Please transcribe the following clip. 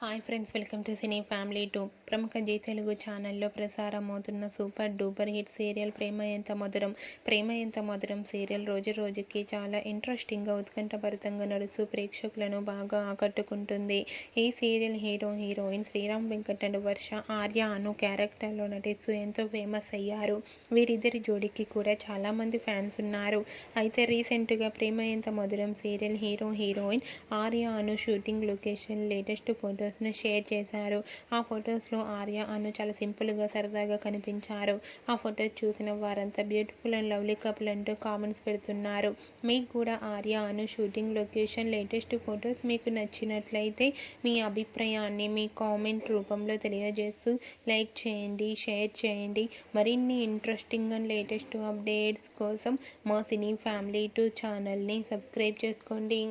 Hi friends, welcome to cine family 2. ప్రముఖ G Telugu ఛానల్లో ప్రసారమవుతున్న super duper hit serial ప్రేమ ఎంత మధురం. ప్రేమ ఎంత మధురం సీరియల్ రోజు రోజుకి చాలా ఇంట్రెస్టింగ్గా, ఉత్కంఠభరితంగా నడుస్తూ ప్రేక్షకులను బాగా ఆకట్టుకుంటుంది. ఈ serial heroine Sriram Venkat and Varsha, Arya అను క్యారెక్టర్లో నటిస్తూ ఎంతో ఫేమస్ అయ్యారు. వీరిద్దరి జోడీకి కూడా చాలామంది ఫ్యాన్స్ ఉన్నారు. అయితే రీసెంట్గా ప్రేమ ఎంత మధురం సీరియల్ హీరోయిన్ ఆర్య అను షూటింగ్ లొకేషన్ లేటెస్ట్ ఫోటోస్ను షేర్ చేశారు. ఆ ఫొటోస్లో ఆర్య అను చాలా సింపుల్గా, సరదాగా కనిపించారు. ఆ ఫొటోస్ చూసిన వారంతా బ్యూటిఫుల్ అండ్ లవ్లీ కపుల్ అంటూ కామెంట్స్ పెడుతున్నారు. మీకు కూడా ఆర్య అను షూటింగ్ లొకేషన్ లేటెస్ట్ ఫొటోస్ మీకు నచ్చినట్లయితే మీ అభిప్రాయాన్ని మీ కామెంట్ రూపంలో తెలియజేస్తూ లైక్ చేయండి, షేర్ చేయండి. మరిన్ని ఇంట్రెస్టింగ్ అండ్ లేటెస్ట్ అప్డేట్స్ కోసం మా సినీ ఫ్యామిలీ 2 ఛానల్ని సబ్స్క్రైబ్ చేసుకోండి.